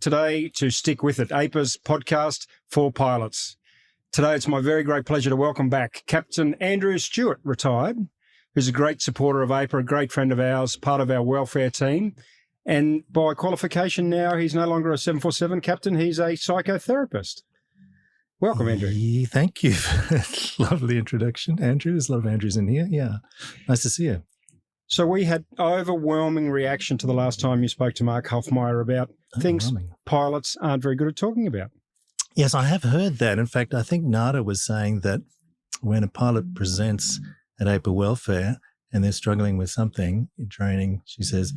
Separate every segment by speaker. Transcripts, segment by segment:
Speaker 1: today to Stick With It, AIPA's podcast for pilots. Today, it's my very great pleasure to welcome back Captain Andrew Stewart, retired, who's a great supporter of AIPA, a great friend of ours, part of our welfare team. And by qualification now, he's no longer a 747 captain, he's a psychotherapist. Welcome, Andrew.
Speaker 2: Thank you for that lovely introduction, Andrew. There's a lot of Andrews in here. Yeah, nice to see you.
Speaker 1: So we had overwhelming reaction to the last time you spoke to Mark Hoffmeyer about things pilots aren't very good at talking about.
Speaker 2: Yes, I have heard that. In fact, I think Nada was saying that when a pilot presents at AIPA Welfare and they're struggling with something in training, she says,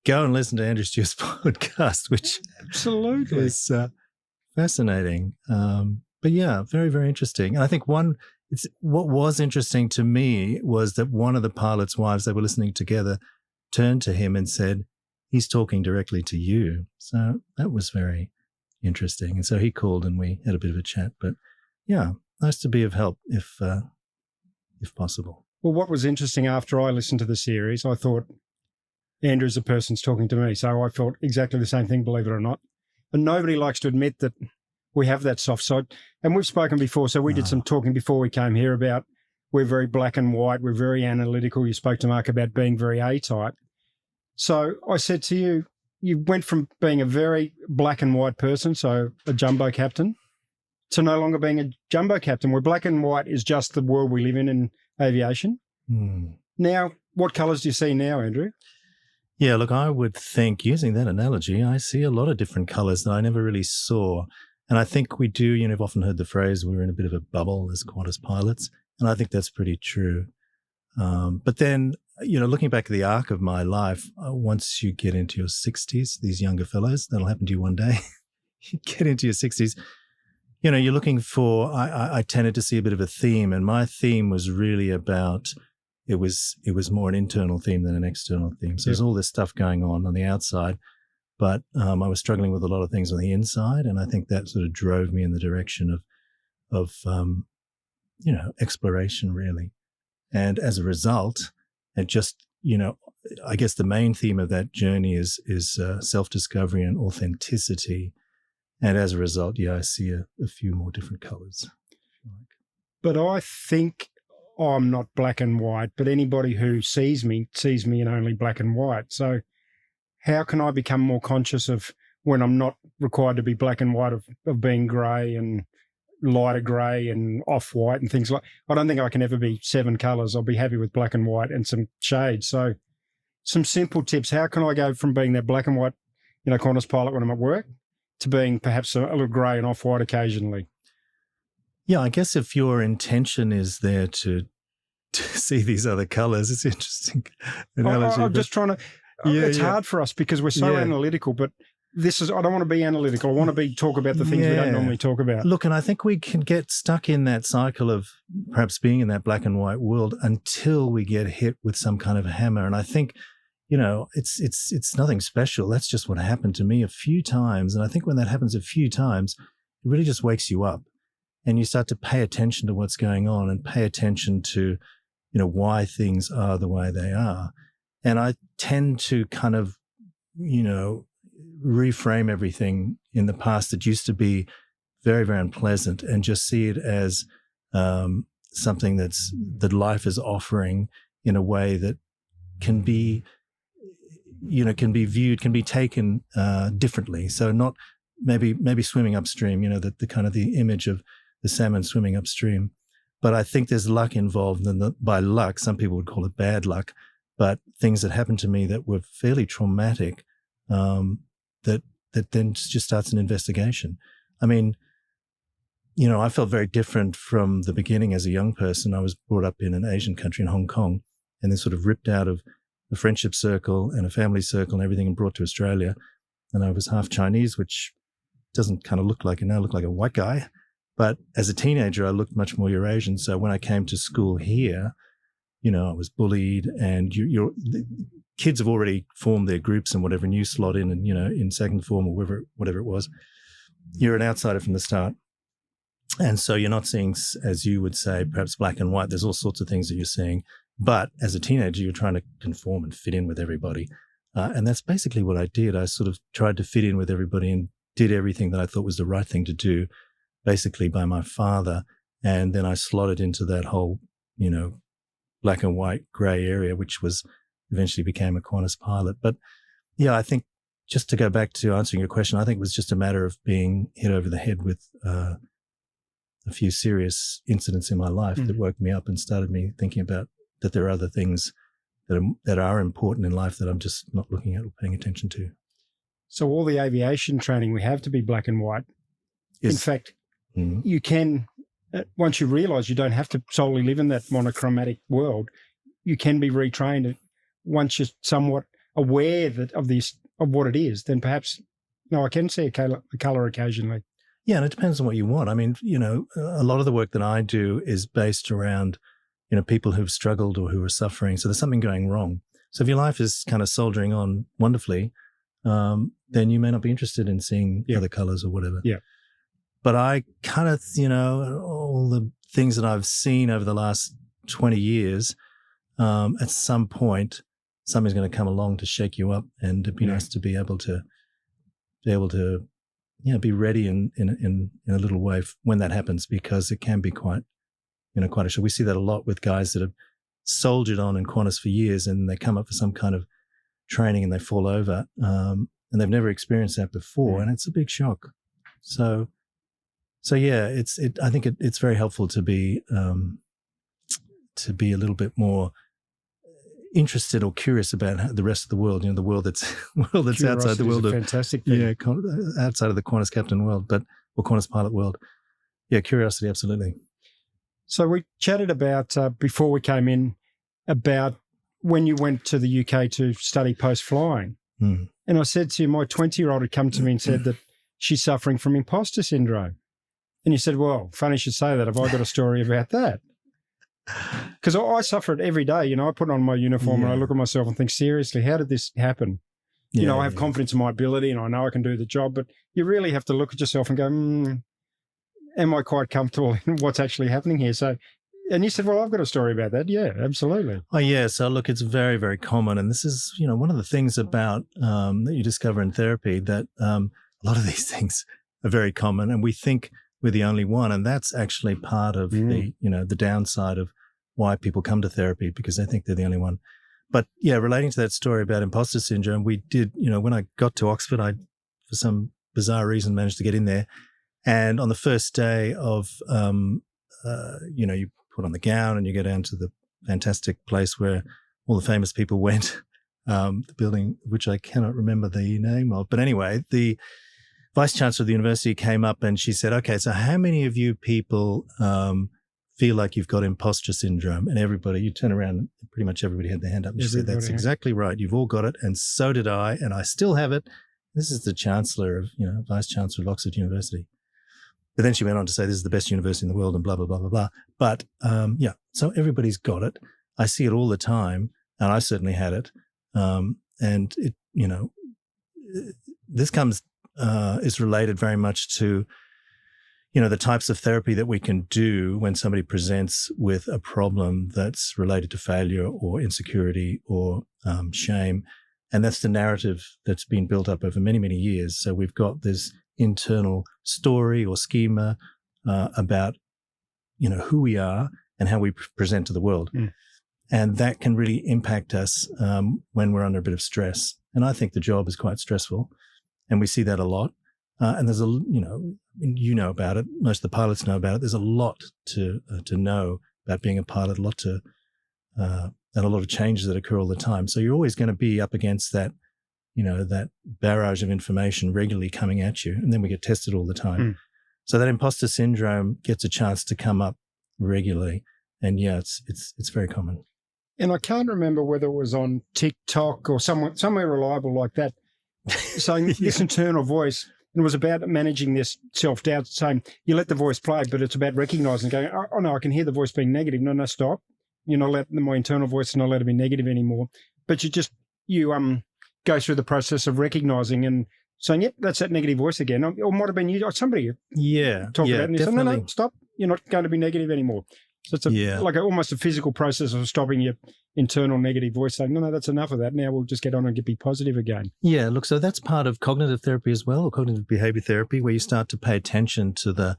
Speaker 2: go and listen to Andrew Stewart's podcast, which
Speaker 1: absolutely
Speaker 2: is fascinating. But yeah, very, very interesting. And I think what was interesting to me was that one of the pilot's wives, they were listening together, turned to him and said, he's talking directly to you. So that was very interesting. And so he called and we had a bit of a chat. But yeah, nice to be of help if possible.
Speaker 1: Well, what was interesting after I listened to the series, I thought Andrew's the person's talking to me. So I felt exactly the same thing, believe it or not. And nobody likes to admit that we have that soft side. And we've spoken before, so we did some talking before we came here about we're very black and white, we're very analytical. You spoke to Mark about being very A-type. So I said to you, you went from being a very black and white person, so a jumbo captain, to no longer being a jumbo captain, where black and white is just the world we live in aviation. Now, what colours do you see now, Andrew?
Speaker 2: Yeah, look, I would think, using that analogy, I see a lot of different colours that I never really saw. And I think we do, you've often heard the phrase, we're in a bit of a bubble as Qantas pilots. And I think that's pretty true. But then, looking back at the arc of my life, once you get into your 60s, these younger fellows, that'll happen to you one day, you get into your 60s, you're looking for, I tended to see a bit of a theme. And my theme was really about, it was more an internal theme than an external theme. So there's all this stuff going on the outside. But I was struggling with a lot of things on the inside, and I think that sort of drove me in the direction of exploration, really. And as a result, and just, I guess the main theme of that journey is self-discovery and authenticity. And as a result, I see a few more different colours.
Speaker 1: But I think I'm not black and white, but anybody who sees me in only black and white. So how can I become more conscious of when I'm not required to be black and white, of being grey and lighter grey and off-white and things like I don't think I can ever be 7 colours. I'll be happy with black and white and some shades. So some simple tips. How can I go from being that black and white, Qantas pilot when I'm at work to being perhaps a little grey and off-white occasionally?
Speaker 2: Yeah, I guess if your intention is there to see these other colours, it's interesting analogy.
Speaker 1: I'm just trying to... it's hard for us because we're so analytical, but I don't want to be analytical. I want to talk about the things we don't normally talk about.
Speaker 2: Look, and I think we can get stuck in that cycle of perhaps being in that black and white world until we get hit with some kind of a hammer. And I think, it's nothing special. That's just what happened to me a few times. And I think when that happens a few times, it really just wakes you up and you start to pay attention to what's going on and pay attention to, why things are the way they are. And I tend to kind of, reframe everything in the past that used to be very, very unpleasant and just see it as something that life is offering in a way that can be, viewed, can be taken differently. So not maybe swimming upstream, the kind of the image of the salmon swimming upstream. But I think there's luck involved, and by luck, some people would call it bad luck. But things that happened to me that were fairly traumatic, that then just starts an investigation. I mean, I felt very different from the beginning as a young person. I was brought up in an Asian country in Hong Kong and then sort of ripped out of a friendship circle and a family circle and everything and brought to Australia. And I was half Chinese, which doesn't kind of look like a white guy. But as a teenager, I looked much more Eurasian. So when I came to school here, I was bullied, and the kids have already formed their groups and whatever, and you slot in, and in second form or whatever it was, you're an outsider from the start. And so you're not seeing, as you would say, perhaps black and white. There's all sorts of things that you're seeing. But as a teenager, you're trying to conform and fit in with everybody. And that's basically what I did. I sort of tried to fit in with everybody and did everything that I thought was the right thing to do, basically by my father. And then I slotted into that whole, black and white grey area, which was eventually became a Qantas pilot. But yeah, I think just to go back to answering your question, I think it was just a matter of being hit over the head with a few serious incidents in my life that woke me up and started me thinking about that there are other things that are important in life that I'm just not looking at or paying attention to.
Speaker 1: So all the aviation training we have to be black and white. In fact, you can, once you realise you don't have to solely live in that monochromatic world, you can be retrained. Once you're somewhat aware of what it is, then perhaps, I can see a colour occasionally.
Speaker 2: Yeah, and it depends on what you want. I mean, a lot of the work that I do is based around, people who've struggled or who are suffering. So there's something going wrong. So if your life is kind of soldiering on wonderfully, then you may not be interested in seeing other colours or whatever.
Speaker 1: Yeah.
Speaker 2: But I kind of, all the things that I've seen over the last 20 years, at some point, something's going to come along to shake you up, and it'd be nice to be able to be ready in a little way when that happens, because it can be quite a shock. We see that a lot with guys that have soldiered on in Qantas for years, and they come up for some kind of training and they fall over, and they've never experienced that before, and it's a big shock. So yeah, I think it's very helpful to be a little bit more interested or curious about the rest of the world, the world that's outside the world of
Speaker 1: fantastic thing.
Speaker 2: Outside of the Qantas captain world, or Qantas pilot world. Yeah, curiosity, absolutely.
Speaker 1: So we chatted about before we came in about when you went to the UK to study post-flying. And I said to you, my 20-year-old had come to me and said that she's suffering from imposter syndrome. And you said, well, funny you should say that. Have I got a story about that? Because I suffer it every day. I put on my uniform and I look at myself and think, seriously, how did this happen? I have confidence in my ability and I know I can do the job, but you really have to look at yourself and go, am I quite comfortable in what's actually happening here? So, and you said, well, I've got a story about that. Yeah, absolutely.
Speaker 2: Oh, yeah. So look, it's very, very common. And this is, one of the things about that you discover in therapy, that a lot of these things are very common, and we think we're the only one. And that's actually part of the downside of why people come to therapy, because they think they're the only one. But yeah, relating to that story about imposter syndrome, we did, when I got to Oxford, I, for some bizarre reason, managed to get in there. And on the first day of, you put on the gown and you go down to the fantastic place where all the famous people went, the building, which I cannot remember the name of. But anyway, the Vice Chancellor of the university came up and she said, okay, so how many of you people feel like you've got imposter syndrome? And everybody, you turn around, and pretty much everybody had their hand up. And she said, that's exactly right. You've all got it. And so did I. And I still have it. This is the Chancellor of, Vice Chancellor of Oxford University. But then she went on to say, this is the best university in the world and blah, blah, blah, blah, blah. But so everybody's got it. I see it all the time. And I certainly had it. And it, this is related very much to, the types of therapy that we can do when somebody presents with a problem that's related to failure or insecurity or shame. And that's the narrative that's been built up over many, many years. So we've got this internal story or schema about, who we are and how we present to the world. And that can really impact us when we're under a bit of stress. And I think the job is quite stressful. And we see that a lot. And there's about it. Most of the pilots know about it. There's a lot to know about being a pilot, and a lot of changes that occur all the time. So you're always going to be up against that, that barrage of information regularly coming at you. And then we get tested all the time. So that imposter syndrome gets a chance to come up regularly. And yeah, it's very common.
Speaker 1: And I can't remember whether it was on TikTok or somewhere reliable like that, saying this internal voice, and it was about managing this self-doubt, saying you let the voice play, but it's about recognising, going, oh no, I can hear the voice being negative. No, stop. You're not letting my internal voice, not let it be negative anymore. But you go through the process of recognising and saying, yep, that's that negative voice again. Or might have been you or somebody.
Speaker 2: Yeah.
Speaker 1: Talk about it and you say, no,
Speaker 2: definitely.
Speaker 1: stop. You're not going to be negative anymore. So it's almost a physical process of stopping your internal negative voice saying, no, that's enough of that. Now we'll just get on and be positive again.
Speaker 2: Yeah, look, so that's part of cognitive therapy as well, or cognitive behavior therapy, where you start to pay attention to the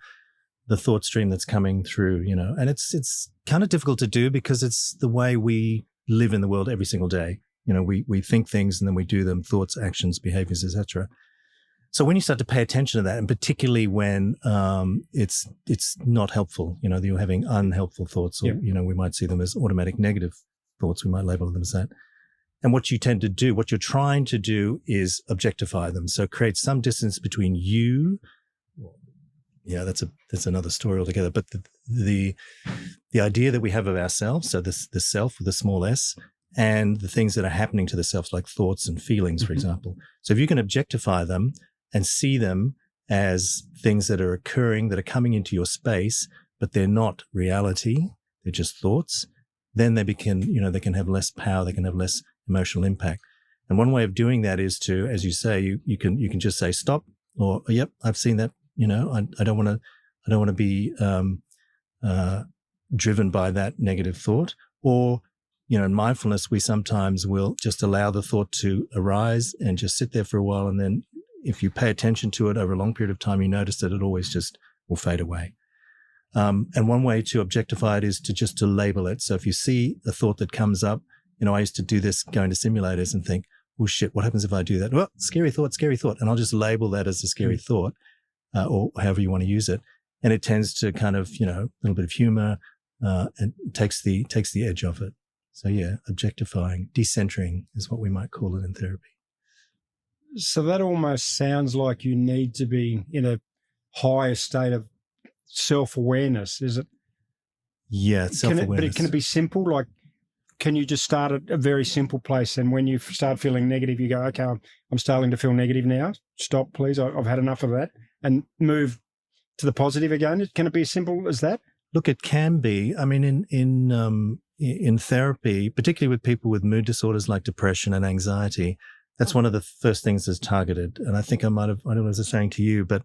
Speaker 2: thought stream that's coming through, and it's kind of difficult to do because it's the way we live in the world every single day. We think things and then we do them, thoughts, actions, behaviors, etc. So when you start to pay attention to that, and particularly when it's not helpful, you're having unhelpful thoughts, or, we might see them as automatic negative thoughts, we might label them as that. And what you tend to do, what you're trying to do is objectify them. So create some distance between you. Yeah, that's another story altogether. But the idea that we have of ourselves, so the self with a small s, and the things that are happening to the self, like thoughts and feelings, for example. So if you can objectify them and see them as things that are occurring, that are coming into your space, but they're not reality, they're just thoughts, then they can have less power, they can have less emotional impact. And one way of doing that is to, as you say, you can just say stop, or yep, I've seen that. I don't want to be driven by that negative thought. Or, in mindfulness, we sometimes will just allow the thought to arise and just sit there for a while. And then if you pay attention to it over a long period of time, you notice that it always just will fade away. And one way to objectify it is to label it. So if you see a thought that comes up, I used to do this going to simulators and think, well, shit, what happens if I do that? Well, scary thought. And I'll just label that as a scary thought. Or however you want to use it. And it tends to kind of, a little bit of humor and takes the edge off it. So yeah, objectifying, decentering is what we might call it in therapy.
Speaker 1: So that almost sounds like you need to be in a higher state of self-awareness, is it?
Speaker 2: Yeah, self-awareness.
Speaker 1: Can it be simple? Like, can you just start at a very simple place, and when you start feeling negative, you go, okay, I'm starting to feel negative now. Stop, please. I've had enough of that. And move to the positive again? Can it be as simple as that?
Speaker 2: Look, it can be. I mean, in therapy, particularly with people with mood disorders like depression and anxiety, that's one of the first things that's targeted. And I think I don't know what I was saying to you, but,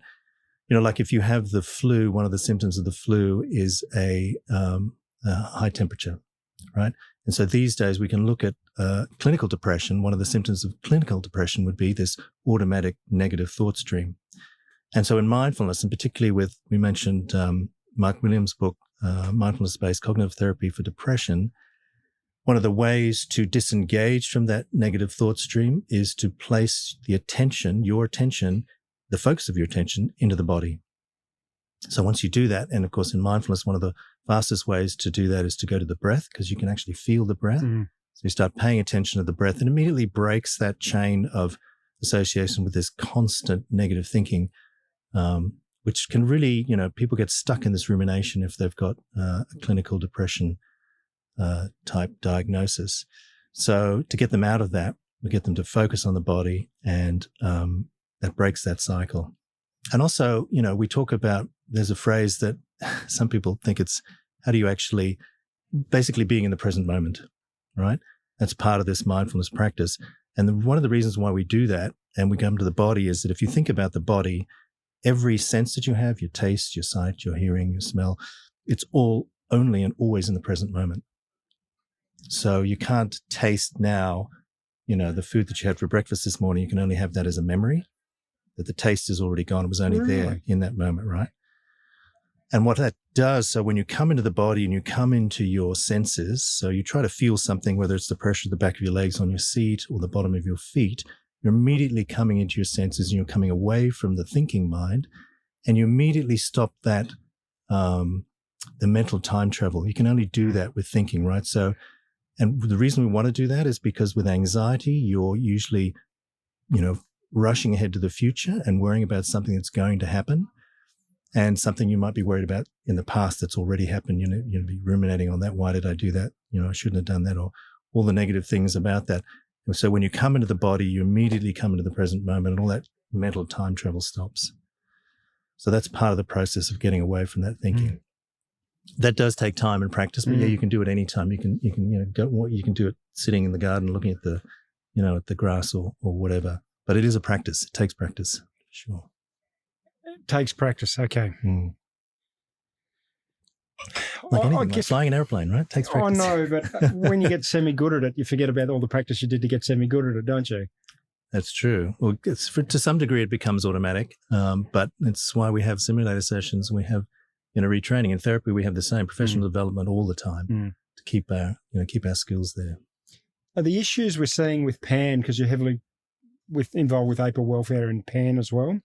Speaker 2: like if you have the flu, one of the symptoms of the flu is a high temperature, right? And so these days we can look at clinical depression. One of the symptoms of clinical depression would be this automatic negative thought stream. And so in mindfulness, and particularly we mentioned Mark Williams' book, Mindfulness-Based Cognitive Therapy for Depression, one of the ways to disengage from that negative thought stream is to place your attention, the focus of your attention, into the body. So once you do that, and of course in mindfulness, one of the fastest ways to do that is to go to the breath, because you can actually feel the breath. So you start paying attention to the breath, and immediately breaks that chain of association with this constant negative thinking. Which can really, people get stuck in this rumination if they've got a clinical depression type diagnosis. So to get them out of that, we get them to focus on the body, and that breaks that cycle. And also, we talk about, there's a phrase that some people think it's, how do you actually, basically being in the present moment, right? That's part of this mindfulness practice. And one of the reasons why we do that, and we come to the body, is that if you think about the body, every sense that you have, your taste, your sight, your hearing, your smell, it's all only and always in the present moment. So you can't taste now, the food that you had for breakfast this morning. You can only have that as a memory, that the taste is already gone. It was only there in that moment, right? And what that does, so when you come into the body and you come into your senses, so you try to feel something, whether it's the pressure of the back of your legs on your seat or the bottom of your feet, you're immediately coming into your senses, and you're coming away from the thinking mind, and you immediately stop that, the mental time travel. You can only do that with thinking, right? So, and the reason we want to do that is because with anxiety, you're usually, rushing ahead to the future and worrying about something that's going to happen, and something you might be worried about in the past that's already happened. You'll be ruminating on that. Why did I do that? I shouldn't have done that, or all the negative things about that. So when you come into the body, you immediately come into the present moment, and all that mental time travel stops. So that's part of the process of getting away from that thinking. That does take time and practice, but you can do it anytime. You can do it sitting in the garden, looking at the, at the grass or whatever. But it is a practice. It takes practice, sure.
Speaker 1: It takes practice. Okay.
Speaker 2: Like anything, like flying an airplane, right? Takes practice.
Speaker 1: I know, but when you get semi-good at it, you forget about all the practice you did to get semi-good at it, don't you?
Speaker 2: That's true. Well, to some degree, it becomes automatic, but it's why we have simulator sessions. We have, retraining. In therapy, we have the same professional development all the time to keep our skills there.
Speaker 1: Are the issues we're seeing with PAN, because you're heavily involved with AIPA Welfare and PAN as well,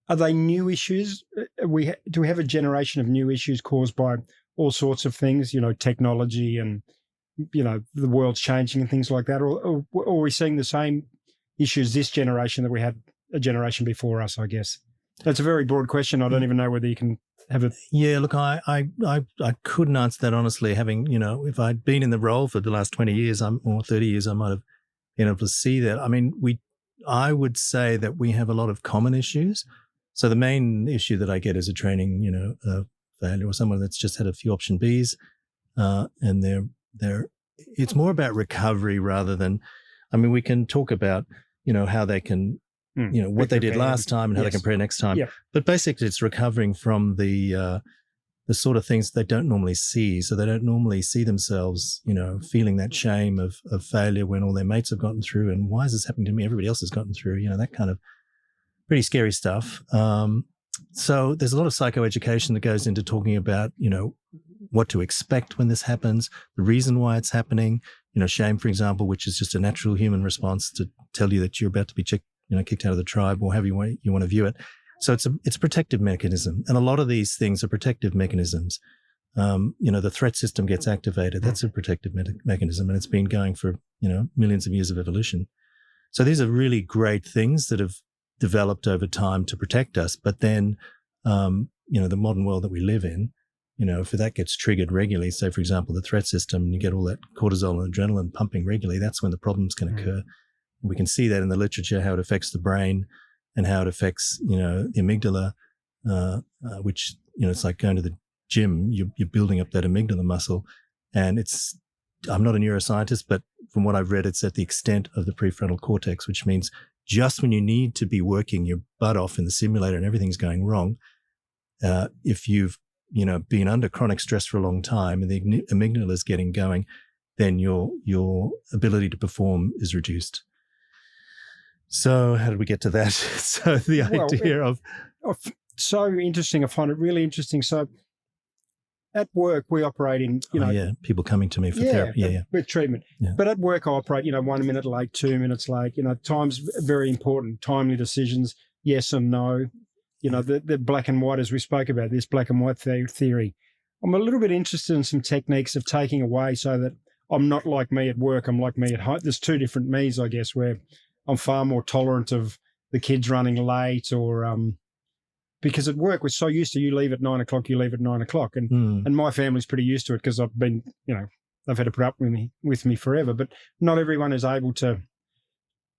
Speaker 1: are they new issues? Do we have a generation of new issues caused by all sorts of things, technology and, the world's changing and things like that? Or are we seeing the same issues this generation that we had a generation before us, I guess? That's a very broad question. I don't even know whether you can have it.
Speaker 2: Yeah, look, I couldn't answer that honestly. Having, if I'd been in the role for the last 20 years or 30 years, I might have been able to see that. I mean, I would say that we have a lot of common issues. So the main issue that I get is a training, failure, or someone that's just had a few option Bs, and it's more about recovery rather than, we can talk about, how they can, what they did last time and how they can prepare next time.
Speaker 1: Yeah.
Speaker 2: But basically it's recovering from the sort of things they don't normally see. So they don't normally see themselves, feeling that shame of failure when all their mates have gotten through, and why is this happening to me? Everybody else has gotten through, that kind of pretty scary stuff. So there's a lot of psychoeducation that goes into talking about, what to expect when this happens, the reason why it's happening, shame, for example, which is just a natural human response to tell you that you're about to be kicked out of the tribe, or however you want to view it. So it's a protective mechanism. And a lot of these things are protective mechanisms. The threat system gets activated. That's a protective mechanism, and it's been going for, millions of years of evolution. So these are really great things that have developed over time to protect us. But then, the modern world that we live in, if that gets triggered regularly, say, for example, the threat system, and you get all that cortisol and adrenaline pumping regularly, that's when the problems can occur. And we can see that in the literature, how it affects the brain and how it affects, the amygdala, which, it's like going to the gym, you're building up that amygdala muscle. And I'm not a neuroscientist, but from what I've read, it's at the extent of the prefrontal cortex, which means just when you need to be working your butt off in the simulator and everything's going wrong, if you've, been under chronic stress for a long time and the amygdala is getting going, then your ability to perform is reduced. So how did we get to that? So the idea of...
Speaker 1: So interesting. I find it really interesting. So at work, we operate in,
Speaker 2: people coming to me for therapy.
Speaker 1: With treatment. Yeah. But at work, I operate, 1 minute late, 2 minutes late. Time's very important. Timely decisions, yes and no. The black and white, as we spoke about, this black and white theory. I'm a little bit interested in some techniques of taking away so that I'm not like me at work, I'm like me at home. There's two different me's, I guess, where I'm far more tolerant of the kids running late, or because at work we're so used to you leave at 9 o'clock, you leave at 9 o'clock. And my family's pretty used to it because I've been, they've had to put up with me forever. But not everyone is able to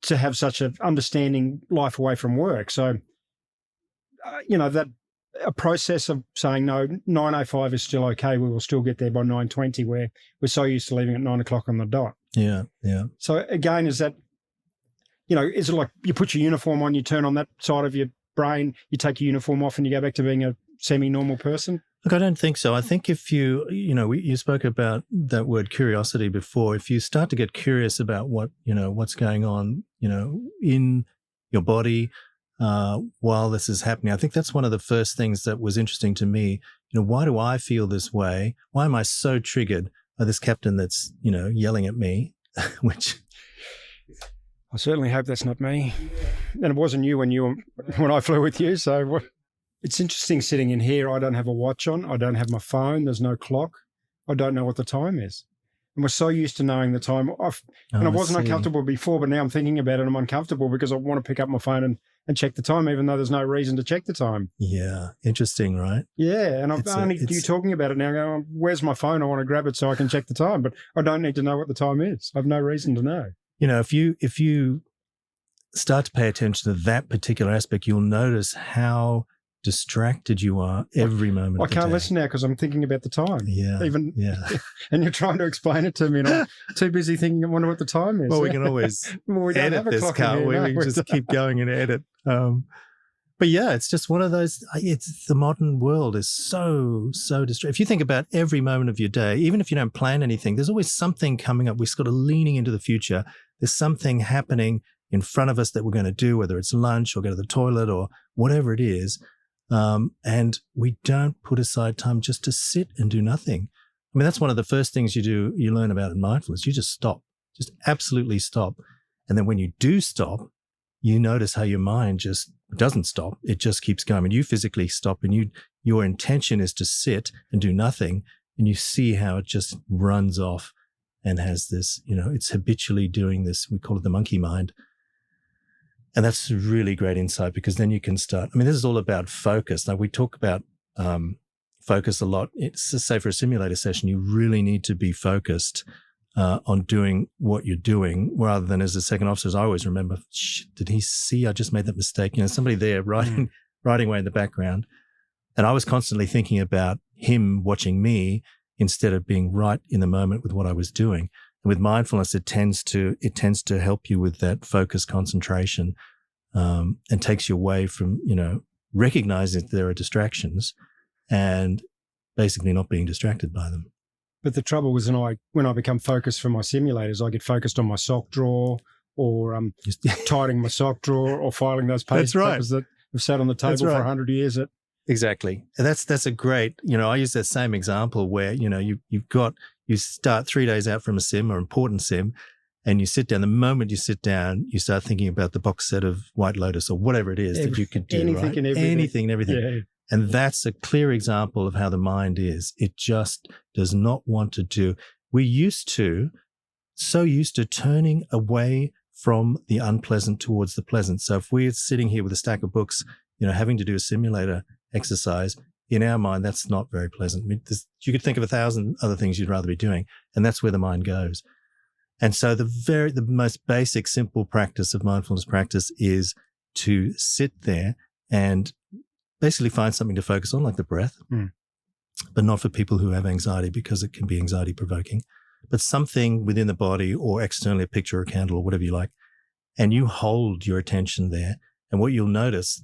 Speaker 1: have such an understanding life away from work. So, that a process of saying, no, 9:05 is still okay, we will still get there by 9:20, where we're so used to leaving at 9 o'clock on the dot.
Speaker 2: Yeah.
Speaker 1: So again, is that, is it like you put your uniform on, you turn on that side of your brain, you take your uniform off and you go back to being a semi-normal person?
Speaker 2: Look, I don't think so. I think if you spoke about that word curiosity before. If you start to get curious about what's going on, in your body while this is happening, I think that's one of the first things that was interesting to me. Why do I feel this way? Why am I so triggered by this captain that's, yelling at me, which...
Speaker 1: I certainly hope that's not me. And it wasn't you when I flew with you. So it's interesting sitting in here. I don't have a watch on. I don't have my phone. There's no clock. I don't know what the time is. And we're so used to knowing the time. I wasn't uncomfortable before, but now I'm thinking about it. I'm uncomfortable because I want to pick up my phone and check the time, even though there's no reason to check the time.
Speaker 2: Yeah. Interesting, right?
Speaker 1: Yeah. And I've only you talking about it now, going, where's my phone? I want to grab it so I can check the time, but I don't need to know what the time is. I have no reason to know.
Speaker 2: If you start to pay attention to that particular aspect, you'll notice how distracted you are every moment of the day. I can't
Speaker 1: listen now because I'm thinking about the time.
Speaker 2: Yeah.
Speaker 1: And you're trying to explain it to me and I'm too busy thinking, I wonder what the time is.
Speaker 2: Well, we can always
Speaker 1: we
Speaker 2: edit this, can't we? We can just keep going and edit. But yeah, it's just one of those, the modern world is so distracting. If you think about every moment of your day, even if you don't plan anything, there's always something coming up. We're sort of leaning into the future. There's something happening in front of us that we're going to do, whether it's lunch or go to the toilet or whatever it is. And we don't put aside time just to sit and do nothing. I mean, that's one of the first things you learn about in mindfulness. You just stop, just absolutely stop. And then when you do stop, you notice how your mind just doesn't stop. It just keeps going. And you physically stop and your intention is to sit and do nothing. And you see how it just runs off and has this, it's habitually doing this. We call it the monkey mind. And that's really great insight, because then you can start. I mean, this is all about focus. Now, we talk about focus a lot. Say for a simulator session, you really need to be focused on doing what you're doing, rather than as a second officer, I always remember, did he see I just made that mistake? Somebody there writing away in the background. And I was constantly thinking about him watching me instead of being right in the moment with what I was doing. And with mindfulness, it tends to help you with that focus, concentration, and takes you away from, recognizing that there are distractions and basically not being distracted by them.
Speaker 1: But the trouble was when I become focused for my simulators, I get focused on my sock drawer or tidying my sock drawer or filing those papers that have sat on the table for 100 years.
Speaker 2: Exactly. And that's a great, I use that same example where, you start 3 days out from a sim or important sim, and you sit down. The moment you sit down, you start thinking about the box set of White Lotus or whatever it is that you could do.
Speaker 1: Anything and everything.
Speaker 2: Anything and everything.
Speaker 1: Yeah.
Speaker 2: And that's a clear example of how the mind is. It just does not want to do. We're so used to turning away from the unpleasant towards the pleasant. So if we're sitting here with a stack of books, having to do a simulator exercise, in our mind, that's not very pleasant. I mean, you could think of 1,000 other things you'd rather be doing, and that's where the mind goes. And so the most basic, simple practice of mindfulness practice is to sit there and basically find something to focus on, like the breath, but not for people who have anxiety, because it can be anxiety provoking, but something within the body or externally, a picture or a candle or whatever you like. And you hold your attention there. And what you'll notice,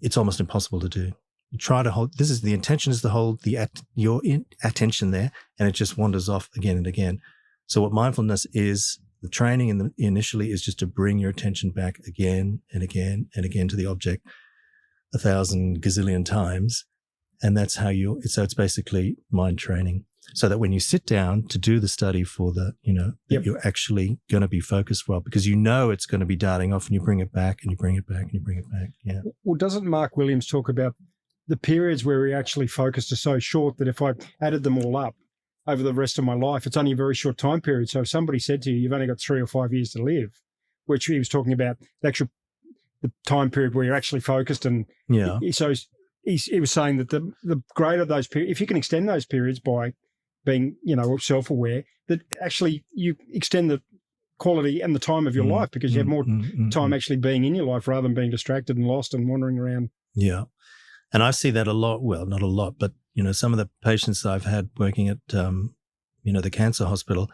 Speaker 2: it's almost impossible to do. You try to hold, the intention is to hold your attention there, and it just wanders off again and again. So what mindfulness is, the training initially is just to bring your attention back again and again and again to the object 1,000 gazillion times. And that's how so it's basically mind training, so that when you sit down to do the study for that you're actually going to be focused well, because it's going to be darting off, and you bring it back and you bring it back and you bring it back. Yeah.
Speaker 1: Well, doesn't Mark Williams talk about the periods where we actually focused are so short that if I added them all up over the rest of my life, it's only a very short time period. So if somebody said to you, you've only got 3 or 5 years to live, which he was talking about the time period where you're actually focused. And so he was saying that the greater those periods, if you can extend those periods by being, self-aware, that actually you extend the quality and the time of your life, because you have more time actually being in your life rather than being distracted and lost and wandering around.
Speaker 2: Yeah. And I see that a lot. Well, not a lot, but, some of the patients that I've had working at, the cancer hospital,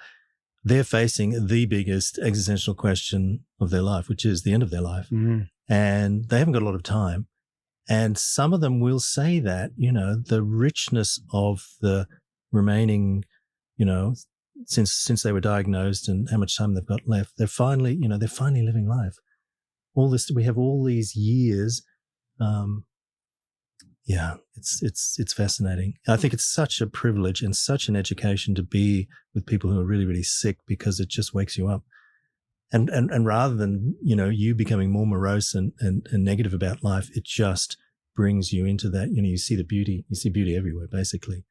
Speaker 2: they're facing the biggest existential question of their life, which is the end of their life. Mm. And they haven't got a lot of time. And some of them will say that, the richness of the remaining, since they were diagnosed and how much time they've got left, they're finally living life. We have all these years. It's fascinating. I think it's such a privilege and such an education to be with people who are really, really sick, because it just wakes you up. And rather than, you becoming more morose and negative about life, it just brings you into that, you see the beauty, everywhere, basically.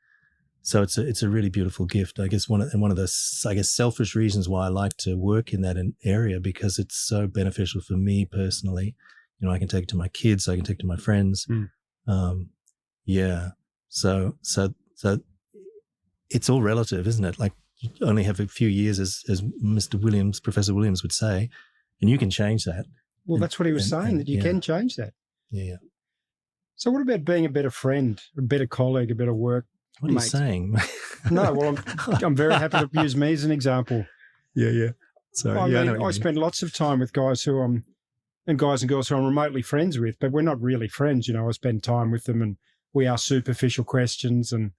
Speaker 2: So it's a really beautiful gift. I guess one of the selfish reasons why I like to work in that area, because it's so beneficial for me personally. I can take it to my kids, I can take it to my friends. So it's all relative, isn't it? Like, you only have a few years, as Professor Williams would say, and you can change that.
Speaker 1: Well, that's what he was saying, that you can change that.
Speaker 2: Yeah.
Speaker 1: So what about being a better friend, a better colleague, a better work
Speaker 2: What are
Speaker 1: mate?
Speaker 2: You saying?
Speaker 1: No, well, I'm very happy to use me as an example.
Speaker 2: Yeah. Sorry.
Speaker 1: I spend lots of time with guys who I'm and guys and girls who I'm remotely friends with, but we're not really friends. I spend time with them and we ask superficial questions, and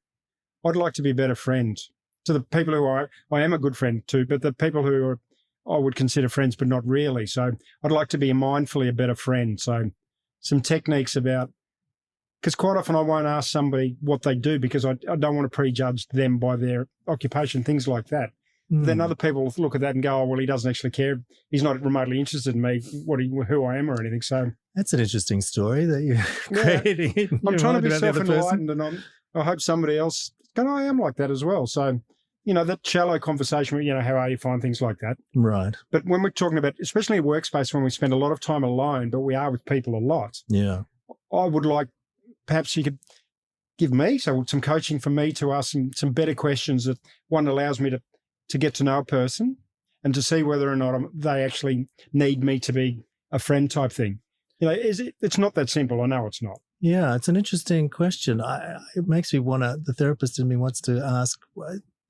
Speaker 1: I'd like to be a better friend to the people who I am a good friend to, but the people who I would consider friends, but not really. So I'd like to be mindfully a better friend. So some techniques about, because quite often I won't ask somebody what they do because I don't want to prejudge them by their occupation, things like that. Then other people look at that and go, oh, well, he doesn't actually care. He's not remotely interested in me, who I am or anything. So
Speaker 2: that's an interesting story that you're creating.
Speaker 1: I'm trying to be self-enlightened, and I hope somebody else, I am like that as well. So, that shallow conversation, how are you, fine, things like that.
Speaker 2: Right.
Speaker 1: But when we're talking about, especially in workspace, when we spend a lot of time alone, but we are with people a lot.
Speaker 2: Yeah.
Speaker 1: I would like, perhaps you could give me some coaching for me to ask some better questions that one allows me to get to know a person and to see whether or not they actually need me to be a friend type thing. It's not that simple. I know it's not.
Speaker 2: Yeah, it's an interesting question. It makes me the therapist in me wants to ask,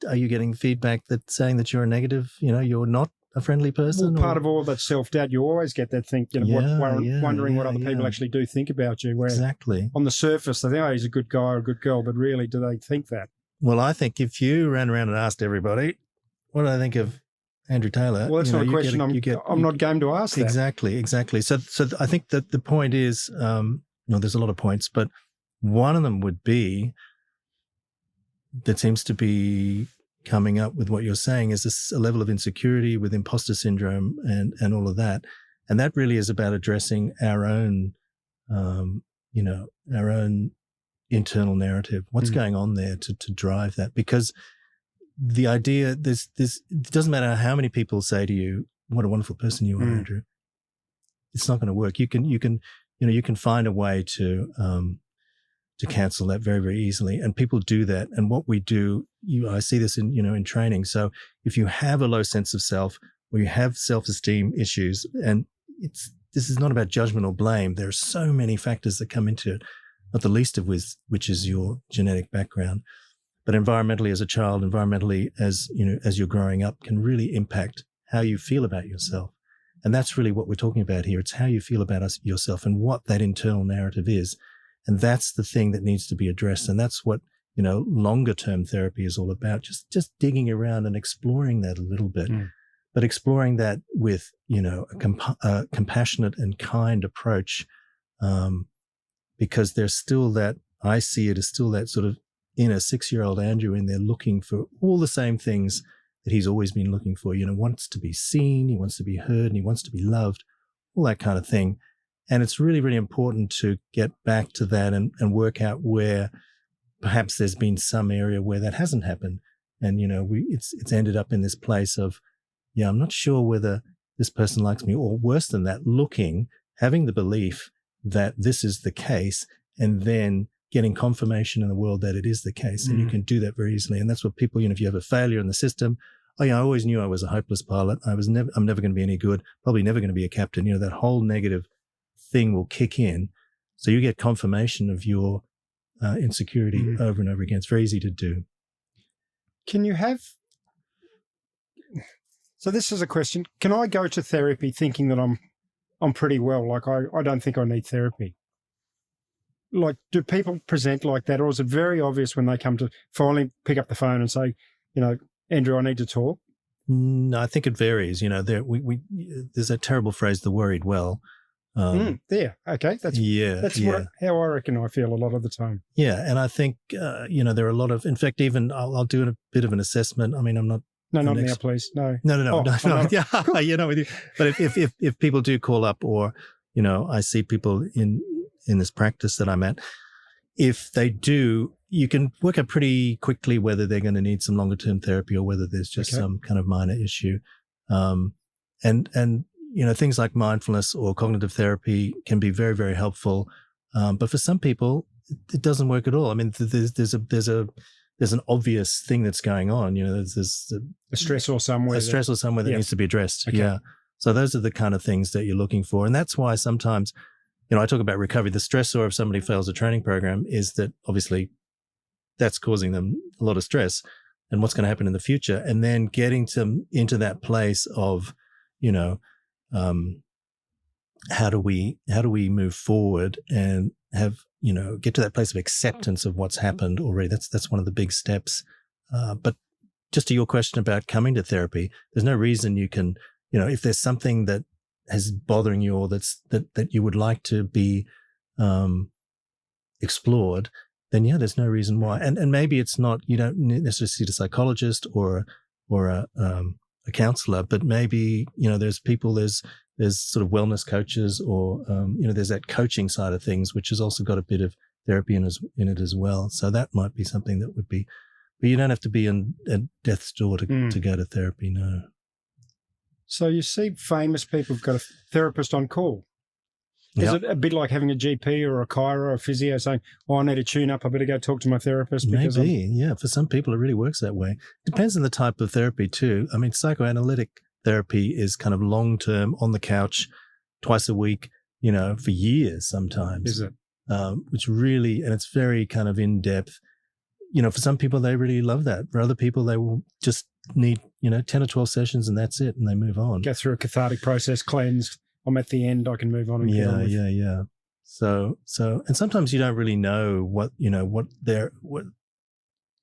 Speaker 2: are you getting feedback that's saying that you're a negative, you're not a friendly person?
Speaker 1: Well, part of all that self-doubt, you always get that think, wondering what other people actually do think about you. Where
Speaker 2: exactly.
Speaker 1: On the surface, they think, oh, he's a good guy or a good girl, but really, do they think that?
Speaker 2: Well, I think if you ran around and asked everybody, what do I think of Andrew Taylor?
Speaker 1: Well, that's not a question I'm not game to ask that.
Speaker 2: Exactly. So I think that the point is, there's a lot of points, but one of them would be that seems to be coming up with what you're saying is a level of insecurity with imposter syndrome and all of that. And that really is about addressing our own, our own internal narrative. What's going on there to drive that? Because the idea, it doesn't matter how many people say to you, what a wonderful person you are, Andrew. It's not going to work. You can find a way to cancel that very, very easily. And people do that. And what we do, I see this in training. So if you have a low sense of self or you have self-esteem issues, and this is not about judgment or blame. There are so many factors that come into it, not the least of which is your genetic background. But environmentally as a child, environmentally as you're growing up can really impact how you feel about yourself. And that's really what we're talking about here. It's how you feel about yourself and what that internal narrative is. And that's the thing that needs to be addressed. And that's what, longer term therapy is all about. Just digging around and exploring that a little bit, but exploring that with, a compassionate and kind approach. Because there's still that, I see it as still that sort of inner 6-year-old Andrew in there looking for all the same things that he's always been looking for, wants to be seen, he wants to be heard, and he wants to be loved, all that kind of thing. And it's really, really important to get back to that and work out where perhaps there's been some area where that hasn't happened. And, it's ended up in this place of, I'm not sure whether this person likes me, or worse than that, having the belief that this is the case, and then getting confirmation in the world that it is the case. And you can do that very easily. And that's what people, if you have a failure in the system, I always knew I was a hopeless pilot. I'm never going to be any good, probably never going to be a captain. That whole negative thing will kick in. So you get confirmation of your insecurity over and over again. It's very easy to do.
Speaker 1: Can you have, so this is a question, can I go to therapy thinking that I'm pretty well? Like I don't think I need therapy. Like, do people present like that, or is it very obvious when they come to finally pick up the phone and say, Andrew, I need to talk?
Speaker 2: No, I think it varies. There's that terrible phrase, the worried well.
Speaker 1: There. Okay. That's how I reckon I feel a lot of the time.
Speaker 2: Yeah. And I think, there are a lot of, in fact, even I'll do a bit of an assessment. I mean, I'm not.
Speaker 1: No, not now, please. No.
Speaker 2: No. Yeah. With you. But if people do call up, or, I see people in this practice that I'm at, if they do, you can work out pretty quickly whether they're going to need some longer term therapy or whether there's just some kind of minor issue. And things like mindfulness or cognitive therapy can be very, very helpful. But for some people, it doesn't work at all. I mean, there's an obvious thing that's going on. There's
Speaker 1: a stressor somewhere.
Speaker 2: That needs to be addressed. Okay. Yeah. So those are the kind of things that you're looking for. And that's why sometimes, I talk about recovery. The stressor if somebody fails a training program is that obviously that's causing them a lot of stress, and what's going to happen in the future. And then getting them into that place of, how do we move forward and have, get to that place of acceptance of what's happened already. That's one of the big steps. But just to your question about coming to therapy, there's no reason you can, if there's something that is bothering you or that you would like to be explored, then there's no reason why. And maybe it's not, you don't necessarily see a psychologist or a counselor, but maybe, there's people, there's sort of wellness coaches or, there's that coaching side of things, which has also got a bit of therapy in it as well. So that might be something that would be, but you don't have to be at death's door to go to therapy, no.
Speaker 1: So you see famous people who've got a therapist on call. Is it a bit like having a GP or a chiro or a physio saying, I need to tune up, I better go talk to my therapist?
Speaker 2: Maybe, yeah. For some people, it really works that way. Depends on the type of therapy too. I mean, psychoanalytic therapy is kind of long-term, on the couch, twice a week, for years sometimes.
Speaker 1: Is it?
Speaker 2: Which really, and it's very kind of in-depth. For some people, they really love that. For other people, they will just need, 10 or 12 sessions and that's it, and they move on.
Speaker 1: Go through a cathartic process, cleanse. I'm at the end, I can move on and get on with.
Speaker 2: Yeah. So, and sometimes you don't really know what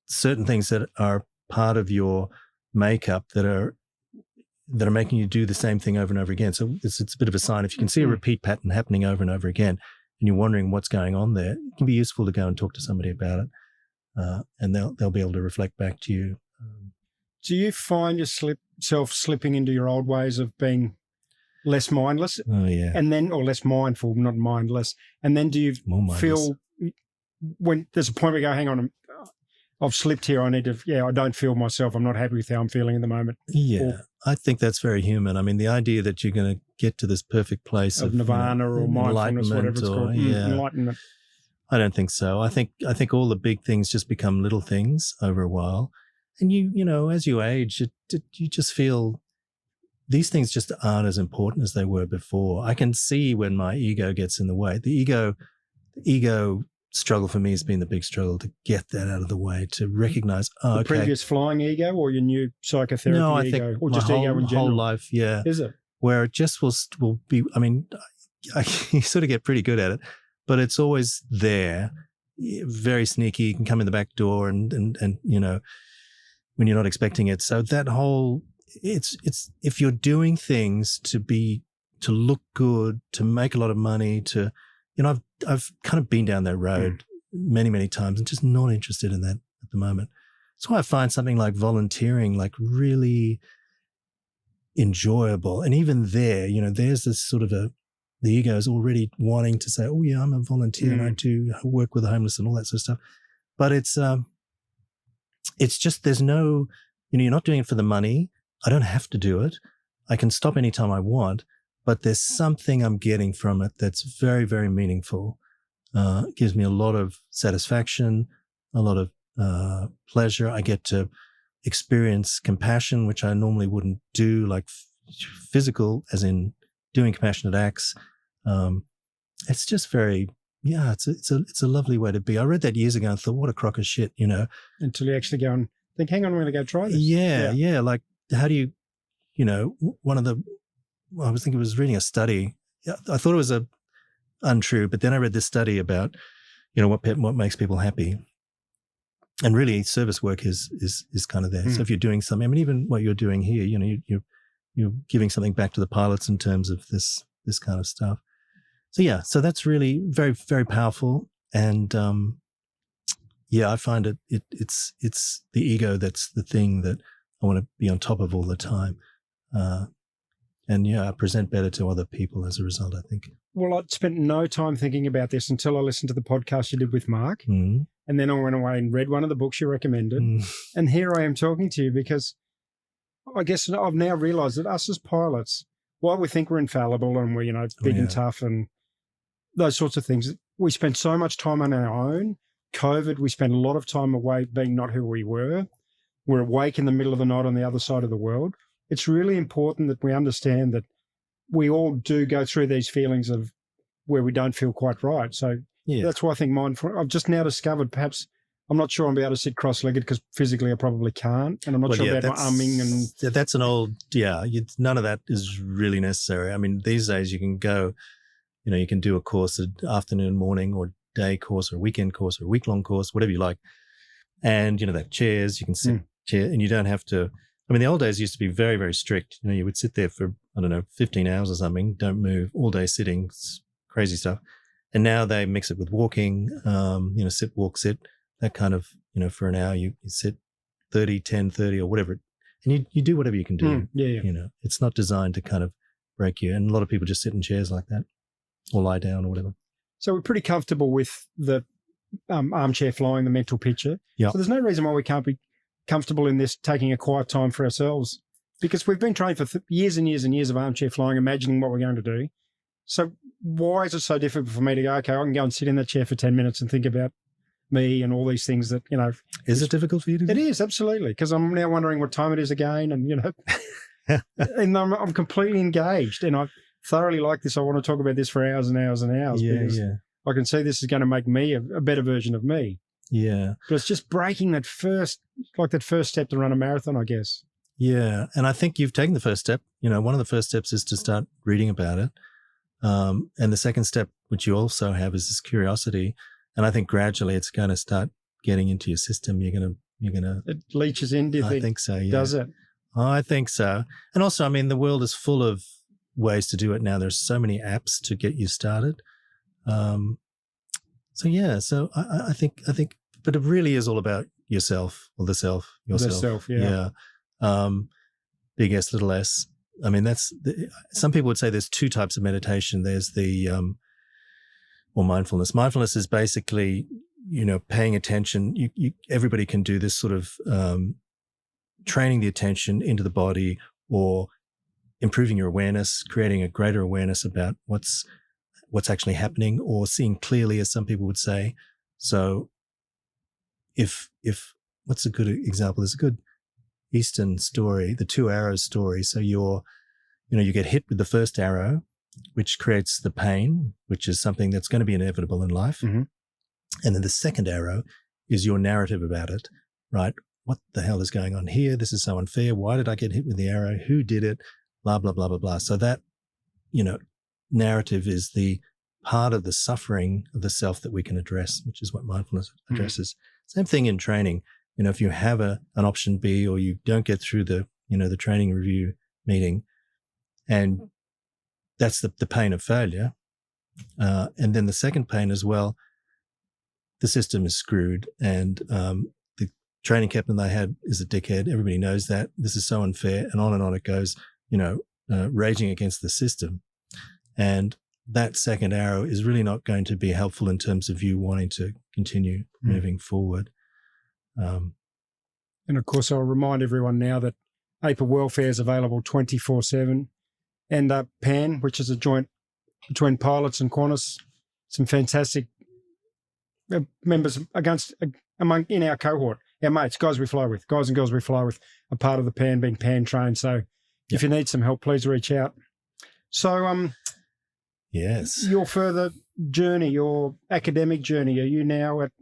Speaker 2: certain things that are part of your makeup that are making you do the same thing over and over again. So it's a bit of a sign. If you can see a repeat pattern happening over and over again and you're wondering what's going on there, it can be useful to go and talk to somebody about it. And they'll be able to reflect back to you.
Speaker 1: Do you find yourself slipping into your old ways of being less mindless?
Speaker 2: Oh, yeah.
Speaker 1: And then, or less mindful, not mindless. And then do you feel when there's a point where you go, hang on, I've slipped here. I don't feel myself. I'm not happy with how I'm feeling at the moment.
Speaker 2: Yeah. I think that's very human. I mean, the idea that you're going to get to this perfect place of
Speaker 1: nirvana or mindfulness, whatever it's called. Enlightenment.
Speaker 2: I don't think so. I think all the big things just become little things over a while. And as you age, you just feel these things just aren't as important as they were before. I can see when my ego gets in the way. The ego struggle for me has been the big struggle to get that out of the way, to recognize,
Speaker 1: the previous flying ego or your new psychotherapy ego? Or just ego in general?
Speaker 2: Whole life, yeah.
Speaker 1: Is it?
Speaker 2: Where it just will be, I mean, you sort of get pretty good at it, but it's always there, very sneaky. You can come in the back door and when you're not expecting it. So that whole, it's if you're doing things to look good, to make a lot of money, to, I've kind of been down that road many, many times and just not interested in that at the moment. That's why I find something like volunteering like really enjoyable. And even there, there's this sort of the ego is already wanting to say, oh yeah, I'm a volunteer and I do work with the homeless and all that sort of stuff. But it's just, there's no, you're not doing it for the money. I don't have to do it. I can stop anytime I want, but there's something I'm getting from it that's very, very meaningful. It gives me a lot of satisfaction, a lot of pleasure. I get to experience compassion, which I normally wouldn't do, like physical, as in doing compassionate acts. It's just very, it's a lovely way to be. I read that years ago and thought, what a crock of shit,
Speaker 1: Until you actually go and think, hang on, I'm going to go try this.
Speaker 2: Yeah. Like, how do you, I was reading a study. I thought it was untrue, but then I read this study about, what makes people happy. And really service work is kind of there. So if you're doing something, I mean, even what you're doing here, you're giving something back to the pilots in terms of this kind of stuff. So that's really very, very powerful. And I find it's the ego that's the thing that I want to be on top of all the time. I present better to other people as a result, I think.
Speaker 1: Well, I spent no time thinking about this until I listened to the podcast you did with Mark. And then I went away and read one of the books you recommended. And here I am talking to you because I guess I've now realised that us as pilots, while we think we're infallible and we're, big and tough and those sorts of things, we spend so much time on our own. COVID, we spent a lot of time away being not who we were. We're awake in the middle of the night on the other side of the world. It's really important that we understand that we all do go through these feelings of where we don't feel quite right. So that's why I think I've just now discovered perhaps I'm not sure I'm able to sit cross-legged because physically I probably can't, and I'm not sure about my umming and.
Speaker 2: That's an old, none of that is really necessary. I mean, these days you can go, you can do a course, an afternoon, morning, or day course, or a weekend course, or a week-long course, whatever you like. And, they have chairs, you can sit chair, and you don't have to. I mean, the old days used to be very, very strict. You would sit there for, 15 hours or something, don't move, all day sitting, it's crazy stuff. And now they mix it with walking, sit, walk, sit, that kind of, for an hour, you sit 30, 10, 30 or whatever. And you do whatever you can do. It's not designed to kind of break you. And a lot of people just sit in chairs like that or lie down or whatever.
Speaker 1: So we're pretty comfortable with the armchair flying, the mental picture.
Speaker 2: Yeah.
Speaker 1: So there's no reason why we can't be comfortable in this, taking a quiet time for ourselves, because we've been trained for years and years and years of armchair flying, imagining what we're going to do. So why is it so difficult for me to go, okay, I can go and sit in that chair for 10 minutes and think about me and all these things that,
Speaker 2: Is it difficult for you to do?
Speaker 1: It is, absolutely, because I'm now wondering what time it is again, and, and I'm completely engaged, and I thoroughly like this. I want to talk about this for hours and hours and hours. I can see this is going to make me a better version of me.
Speaker 2: Yeah.
Speaker 1: But it's just breaking that first step to run a marathon, I guess.
Speaker 2: Yeah. And I think you've taken the first step. One of the first steps is to start reading about it. And the second step, which you also have, is this curiosity. And I think gradually it's going to start getting into your system. You're going to.
Speaker 1: It leaches in, do you think?
Speaker 2: I think so, yeah.
Speaker 1: Does it?
Speaker 2: I think so. And also, I mean, the world is full of ways to do it now. There's so many apps to get you started. So I think, but it really is all about yourself, or yourself.
Speaker 1: The self, yeah.
Speaker 2: Big S, little s. I mean, some people would say there's two types of meditation. There's or mindfulness. Mindfulness is basically, paying attention. Everybody can do this sort of, training the attention into the body, or improving your awareness, creating a greater awareness about what's actually happening, or seeing clearly, as some people would say. So if what's a good example? There's a good Eastern story, the 2 arrows story. So you get hit with the first arrow, which creates the pain, which is something that's going to be inevitable in life.
Speaker 1: Mm-hmm.
Speaker 2: And then the second arrow is your narrative about it, right? What the hell is going on here? This is so unfair. Why did I get hit with the arrow? Who did it? Blah, blah, blah, blah, blah. So that, narrative is the part of the suffering of the self that we can address, which is what mindfulness addresses. Same thing in training. If you have an option B, or you don't get through the training review meeting, and that's the pain of failure. And then the second pain as well, the system is screwed, and the training captain they had is a dickhead. Everybody knows that. This is so unfair, and on it goes, raging against the system. And that second arrow is really not going to be helpful in terms of you wanting to continue moving forward.
Speaker 1: And of course, I'll remind everyone now that AIPA Welfare is available 24/7, and PAN, which is a joint between pilots and Qantas, some fantastic members in our cohort, our mates, guys and girls we fly with, are part of the PAN, being PAN trained. So if you need some help, please reach out. So,
Speaker 2: yes,
Speaker 1: your further journey, your academic journey, are you now at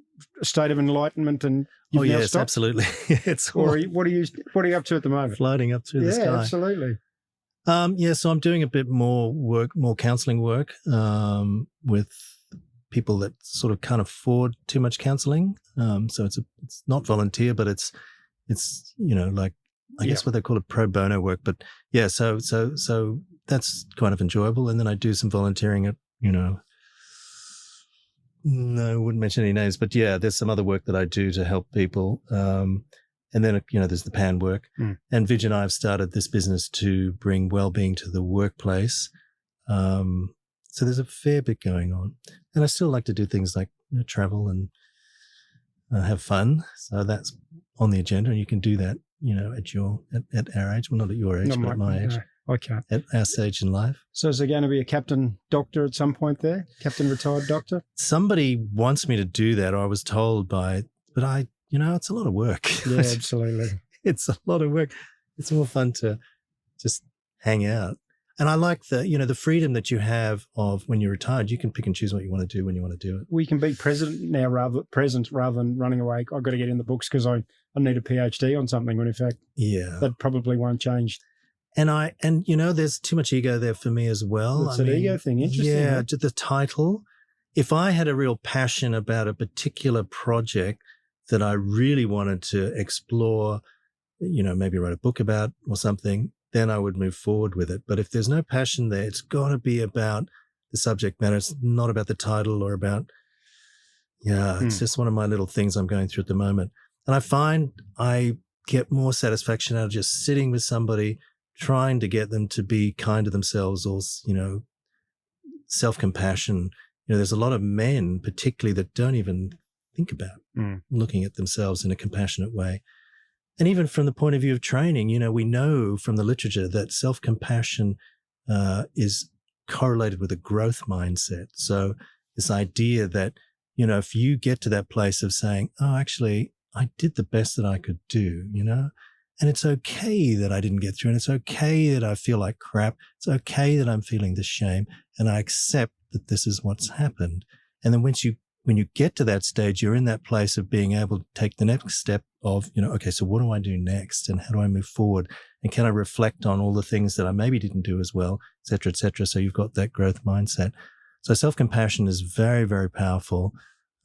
Speaker 1: a state of enlightenment, and you've now stopped?
Speaker 2: Absolutely. It's all
Speaker 1: what are you up to at the moment?
Speaker 2: Floating up through the sky.
Speaker 1: Yeah, absolutely.
Speaker 2: So I'm doing a bit more work, more counselling work with people that sort of can't afford too much counselling. So it's not volunteer, but it's I guess what they call it, pro bono work. But yeah, so that's kind of enjoyable. And then I do some volunteering at, no, I wouldn't mention any names, but yeah, there's some other work that I do to help people. And then, there's the PAN work. And Vij and I have started this business to bring well-being to the workplace. So there's a fair bit going on. And I still like to do things like travel and have fun. So that's on the agenda, and you can do that, at our age. Well, not at your age, but at my age.
Speaker 1: No, I can't.
Speaker 2: At our stage in life.
Speaker 1: So is there going to be a captain doctor at some point there? Captain retired doctor?
Speaker 2: Somebody wants me to do that, or I was told but it's a lot of work.
Speaker 1: Yeah, absolutely.
Speaker 2: It's a lot of work. It's more fun to just hang out. And I like the freedom that you have of when you're retired. You can pick and choose what you want to do when you want to do it.
Speaker 1: We can be present rather than running away. I've got to get in the books because I need a PhD on something, when in fact that probably won't change.
Speaker 2: And there's too much ego there for me as well.
Speaker 1: It's an ego thing. Interesting.
Speaker 2: Yeah, the title. If I had a real passion about a particular project that I really wanted to explore, maybe write a book about or something, then I would move forward with it. But if there's no passion there, it's got to be about the subject matter. It's not about the title or about, it's just one of my little things I'm going through at the moment. And I find I get more satisfaction out of just sitting with somebody, trying to get them to be kind to themselves, or, self-compassion. There's a lot of men particularly that don't even think about looking at themselves in a compassionate way. And even from the point of view of training, we know from the literature that self-compassion is correlated with a growth mindset. So this idea that, if you get to that place of saying, oh, actually, I did the best that I could do, and it's okay that I didn't get through, and it's okay that I feel like crap. It's okay that I'm feeling this shame, and I accept that this is what's happened. And then when you get to that stage, you're in that place of being able to take the next step of, okay, so what do I do next, and how do I move forward? And can I reflect on all the things that I maybe didn't do as well, et cetera, et cetera. So you've got that growth mindset. So self-compassion is very, very powerful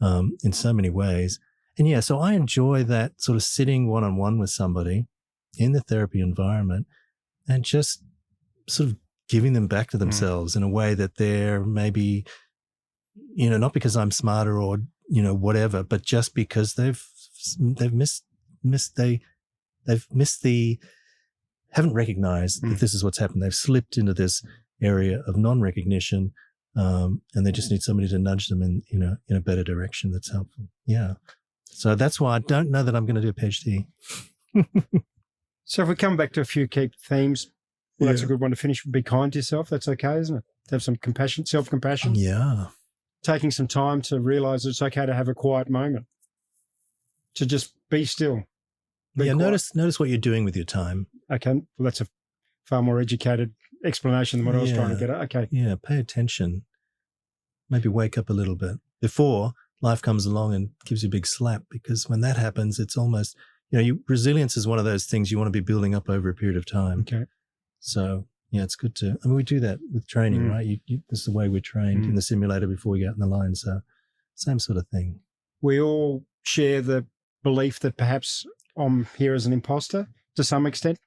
Speaker 2: in so many ways. And so I enjoy that sort of sitting one-on-one with somebody in the therapy environment and just sort of giving them back to themselves in a way that they're maybe, not because I'm smarter or, whatever, but just because haven't recognized that this is what's happened. They've slipped into this area of non-recognition, and they just need somebody to nudge them in a better direction that's helpful. Yeah. So that's why I don't know that I'm going to do a PhD.
Speaker 1: So if we come back to a few key themes, that's a good one to finish. Be kind to yourself. That's okay, isn't it? To have some compassion, self-compassion.
Speaker 2: Yeah.
Speaker 1: Taking some time to realize it's okay to have a quiet moment, to just be still.
Speaker 2: Notice what you're doing with your time.
Speaker 1: Okay. Well, that's a far more educated explanation than what I was trying to get at. Okay.
Speaker 2: Yeah. Pay attention. Maybe wake up a little bit before life comes along and gives you a big slap, because when that happens, it's almost, resilience is one of those things you want to be building up over a period of time.
Speaker 1: Okay.
Speaker 2: So, it's good to, we do that with training, right? This is the way we're trained in the simulator before we get out in the line. So same sort of thing. We
Speaker 1: all share the belief that perhaps I'm here as an imposter to some extent.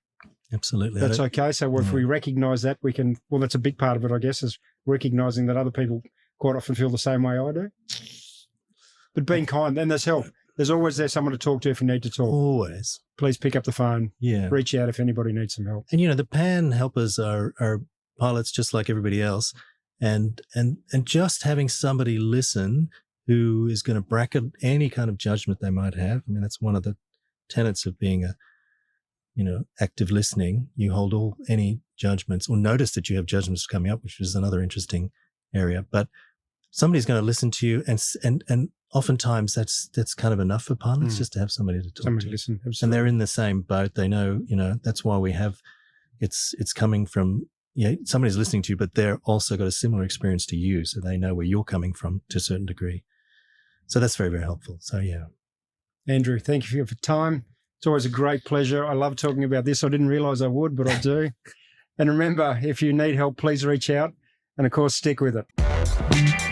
Speaker 2: Absolutely.
Speaker 1: That's okay. So if we recognize that, we can, that's a big part of it, I guess, is recognizing that other people quite often feel the same way I do. But being kind, and there's help. There's always someone to talk to if you need to talk.
Speaker 2: Always.
Speaker 1: Please pick up the phone.
Speaker 2: Yeah.
Speaker 1: Reach out if anybody needs some help.
Speaker 2: And, the PAN helpers are pilots just like everybody else. And just having somebody listen who is going to bracket any kind of judgment they might have. I mean, that's one of the tenets of being active listening. You hold any judgments, or notice that you have judgments coming up, which is another interesting area. But somebody's going to listen to you, and oftentimes that's kind of enough for pilots, just to have somebody to talk
Speaker 1: somebody
Speaker 2: to.
Speaker 1: Listen, absolutely.
Speaker 2: And they're in the same boat. They know, that's why we have, it's coming from, somebody's listening to you, but they're also got a similar experience to you. So they know where you're coming from to a certain degree. So that's very, very helpful. So, yeah.
Speaker 1: Andrew, thank you for your time. It's always a great pleasure. I love talking about this. I didn't realize I would, but I do. And remember, if you need help, please reach out. And of course, stick with it.